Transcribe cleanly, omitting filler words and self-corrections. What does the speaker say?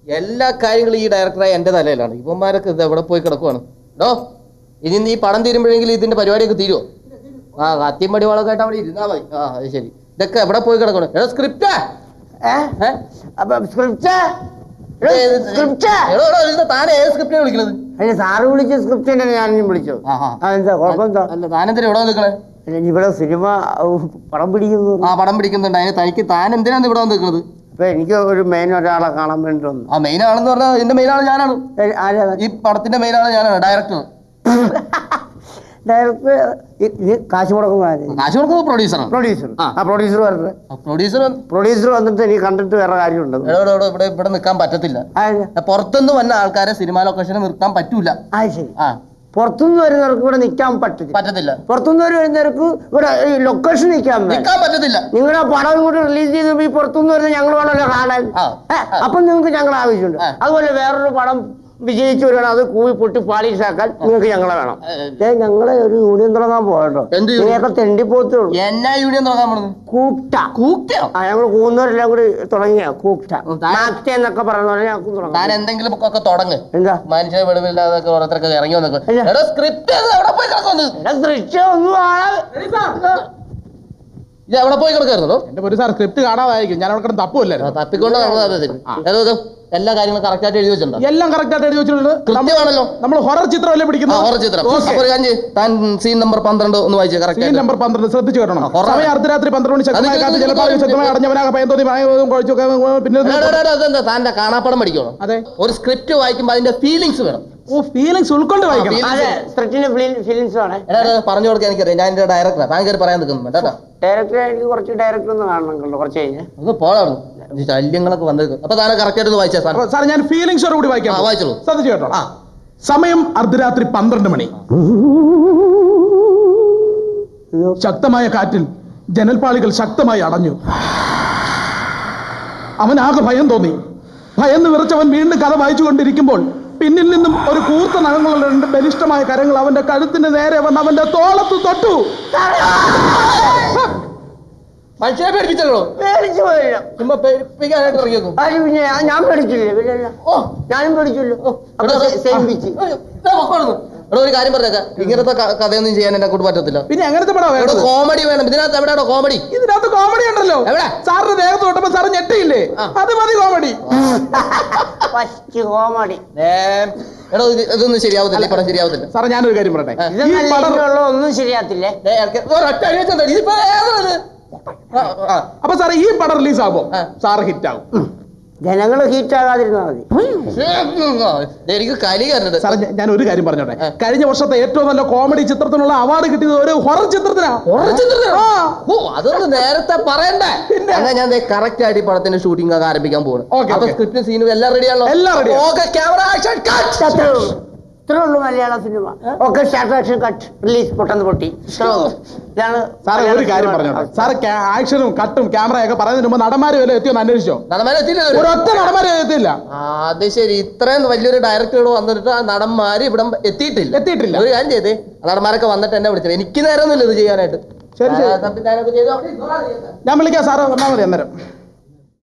എല്ലാ കാര്യങ്ങളും ഈ ഡയറക്ടറായ എന്റെ തലയിലാണ്. ഇവന്മാരൊക്കെ ഇത് എവിടെ പോയി കിടക്കുവാണ്. ഡോ ഇനി ഈ പടം തീരുമ്പോഴെങ്കിലും ഇതിന്റെ പരിപാടിയൊക്കെ തീരുമോ? കത്തിയമ്പടി വളമൊക്കെ ആയിട്ട് അവിടെ ഇരുന്നാ മതി. അത് ശരി. ഇതൊക്കെ എവിടെ പോയി കിടക്കണം? സ്ക്രിപ്റ്റ് താൻ ഏത് സ്ക്രിപ്റ്റാണ് വിളിക്കണത്? സാറ് വിളിച്ച സ്ക്രിപ്റ്റ് തന്നെ ഞാനും വിളിച്ചു. താനെന്തിനാ ഇവിടെ നിൽക്കണേ? ഇവിടെ സിനിമ പടം പിടിക്കുന്നു. പടം പിടിക്കുന്നുണ്ട്. അതിന് തനിക്ക് താൻ എന്തിനാണ് ഇവിടെ നിൽക്കുന്നത്? അപ്പൊ എനിക്ക് ഒരു മെയിൻ ഒരാളെ കാണാൻ വേണ്ടി വന്നു. മെയിൻ ആണെന്ന് പറഞ്ഞാൽ ഇതിന്റെ മെയിൻ ആള് ഞാനാണ്. ഈ പടത്തിന്റെ മെയിൻ ആള് ഞാനാണ്, ഡയറക്ടർ. ഡയറക്ടർ കാശ് കൊടുക്കുന്നത് പ്രൊഡ്യൂസർ വന്നിട്ട് എനിക്ക് കണ്ടിട്ട് വേറെ കാര്യമുണ്ട്. ഇവിടെ നിൽക്കാൻ പറ്റത്തില്ല. പുറത്തുനിന്ന് വന്ന ആൾക്കാരെ സിനിമാ ലൊക്കേഷനിൽ നിർത്താൻ പറ്റൂല. പുറത്തുനിന്ന് വരുന്നവർക്ക് ഇവിടെ നിൽക്കാൻ പറ്റത്തില്ല. പുറത്തുനിന്ന് വരുന്നവർക്ക് ഇവിടെ ലൊക്കേഷൻ നിൽക്കാൻ പറ്റത്തില്ല. നിങ്ങളുടെ പടം കൂടി റിലീസ് ചെയ്ത് ഈ പുറത്തുനിന്ന് വരുന്ന ഞങ്ങൾ വേണമല്ലോ കാണാൻ. അപ്പം നിങ്ങൾക്ക് ഞങ്ങളുടെ ആവശ്യമുണ്ട്. അതുപോലെ വേറൊരു പടം വിജയിച്ചു വരികയാണ്, അത് കൂവി പൊട്ടി പാളീസാക്കാൻ നിങ്ങൾക്ക് ഞങ്ങളെ വേണം. ഞങ്ങളെ ഒരു യൂണിയൻ തുടങ്ങാൻ പോകട്ടോ. നിങ്ങളൊക്കെ തെണ്ടിപ്പോത്തുള്ളൂ. എന്നാ യൂണിയൻ തുടങ്ങാൻ പോകുന്നത്? ഞങ്ങൾ കൂന്നവരെല്ലാം കൂടി തുടങ്ങിയ കൂട്ട എന്നൊക്കെ പറയുന്ന ഞാൻ എന്തെങ്കിലും ഒക്കെ തുടങ്ങ്. എന്താ മനുഷ്യ വെളിവില്ലാതൊക്കെ ഓരോരുത്തരൊക്കെ ഇറങ്ങി വന്നൊക്കെ ഇത് എവിടെ പോയി കിടക്കായിരുന്നോ? എന്റെ ഒരു സാർ സ്ക്രിപ്റ്റ് കാണാതായിരിക്കും. ഞാൻ അവിടെ തപ്പുമല്ലായിരുന്നു. തപ്പിക്കൊണ്ട് എല്ലാ കാര്യങ്ങളും കറക്റ്റ് ആയിട്ട് എഴുതി വെച്ചിട്ടുണ്ട്. എല്ലാം കറക്റ്റ് ആയിട്ട് എഴുതി വെച്ചിട്ടുണ്ട്. കൃത്യമാണല്ലോ. നമ്മൾ ഹൊറർ ചിത്രമല്ലേ പിടിക്കുന്നത്? ഹൊറർ ചിത്രം. താൻ സീൻ നമ്പർ 12 ഒന്ന് വായിച്ചേ. കറക്റ്റ് സീൻ നമ്പർ 12 ശ്രദ്ധിച്ചു കേട്ടോ. സമയം അർദ്ധരാത്രി 12 മണി. ശക്തമായി അടഞ്ഞവനാകെ പയന്തോതി പിന്നെ താന്റെ കാണാപ്പടം പഠിക്കണം. അതെ, ഒരു സ്ക്രിപ്റ്റ് വായിക്കുമ്പോൾ അതിന്റെ ഫീലിങ്സ് വേണം. ഫീലിങ്സ് ഉൾക്കൊണ്ട് വായിക്കണം. പറഞ്ഞു കൊടുക്കാൻ എനിക്കറിയാം. ഞാൻ എന്റെ ഡയറക്ടറാണ്. താൻ കയറി പറയാൻ നിൽക്കുന്നു കേട്ടോ. ഡയറക്ടർ എനിക്ക് കുറച്ച് ഡയറക്ടർ ഒന്ന് കാണണം. കുറച്ച് കഴിഞ്ഞാൽ അത് പോളാണ് ശല്യങ്ങളൊക്കെ വന്നേക്കും. അപ്പൊ താനെ കറക്റ്റ് ആയിട്ട് വായിച്ചാ സാർ. ഞാൻ ഫീലിങ്സോട് കൂടി വായിക്കാം. വായിച്ചോളൂ. ശ്രദ്ധിച്ചു കേട്ടോ. സമയം അർദ്ധരാത്രി 12 മണി. ശക്തമായ കാറ്റിൽ ജനൽപ്പാളികൾ ശക്തമായി അടഞ്ഞു. അവനാകെ ഭയം തോന്നി. ഭയന്ന് വിറച്ചവൻ വീണ്ടും കഥ വായിച്ചുകൊണ്ടിരിക്കുമ്പോൾ പിന്നിൽ നിന്നും ഒരു കൂർത്ത നഖങ്ങളുള്ള 2 ബലിഷ്ഠമായ കരങ്ങൾ അവന്റെ കഴുത്തിന് നേരെ വന്ന് അവന്റെ തോളത്ത് തൊട്ടു. മനുഷ്യനെ പേടിപ്പിച്ചല്ലോ. ചുമ്മാ പേടിപ്പിക്കാനായിട്ട് ഇറങ്ങിയേക്കും. ഞാൻ പേടിച്ചില്ലേ? ഞാനും പേടിച്ചല്ലോ. ഒരു കാര്യം പറഞ്ഞേക്കാം, ഇങ്ങനത്തെ കഥയൊന്നും ചെയ്യാൻ എന്നെ കൊണ്ട് പറ്റത്തില്ല. പിന്നെ എങ്ങനത്തെ പടം? കോമഡി വേണം. ഇതിനകത്ത് എവിടെയാണോ കോമഡി? ഇതിനകത്ത് കോമഡി ഉണ്ടല്ലോ. എവിടെ? സാറിന്റെ ദേഹത്ത് തൊട്ടപ്പോ സാറ് ഞെട്ടിയില്ലേ? അത് മതി കോമഡി. കോമഡി എടോ ഇതൊന്നും ശരിയാവത്തില്ല. ഈ പടം ശരിയാവത്തില്ല. സാറേ ഞാനൊരു കാര്യം പറയട്ടെ. ഒന്നും ശരിയാത്തില്ലേ? അപ്പൊ സാറേ ഈ പടം റിലീസ് ആകുമ്പോ സാറ് ഹിറ്റ് ആകും. ജനങ്ങൾ ഹീറ്റ് ആകാതിരുന്നാൽ മതി. എനിക്ക് കലി കയറുന്നത്. സാറേ ഞാൻ ഒരു കാര്യം പറഞ്ഞോട്ടെ. കഴിഞ്ഞ വർഷത്തെ ഏറ്റവും നല്ല കോമഡി ചിത്രത്തിനുള്ള അവാർഡ് കിട്ടിയത് ഒരു ഹൊറർ ചിത്രത്തിനാ. അതൊന്നും നേരത്തെ പറയണ്ടേ? ഞാൻ കറക്റ്റ് ആയിട്ട് ഈ പടത്തിന്റെ ഷൂട്ടിംഗ് ഒക്കെ ആരംഭിക്കാൻ പോകുന്നു. അപ്പൊ സ്ക്രിപ്റ്റും സീനും എല്ലാം റെഡിയാണല്ലോ. എല്ലാം റെഡി. Camera action cut. ഇത്രേ ഉള്ളൂ മലയാള സിനിമ. Okay, start action cut release. പൊട്ടെന്ന് പൊട്ടി. സാറേ ഒരു കാര്യം പറഞ്ഞോട്ടെ. സാറ് ആക്ഷനും കട്ടും ക്യാമറയൊക്കെ പറയുന്നതിന് മുമ്പ് നടന്മാര് വരെ എത്തിയോന്ന് അന്വേഷിച്ചോ? ഒരൊറ്റ നടന്മാര് എത്തിയില്ല. അത് ശരി. ഇത്രയും വലിയൊരു ഡയറക്ടർ വന്നിട്ട് ആ നടന്മാര് ഇവിടെ എത്തിയിട്ടില്ല. ഒരു കാര്യം ചെയ്തേ, നടന്മാരൊക്കെ വന്നിട്ട് എന്നെ വിളിച്ചത്. എനിക്ക് നേരമൊന്നുമില്ല ഇത് ചെയ്യാനായിട്ട്. ശരി, ഞാൻ വിളിക്കാം. സാറ് വന്നാൽ മതി അന്നേരം.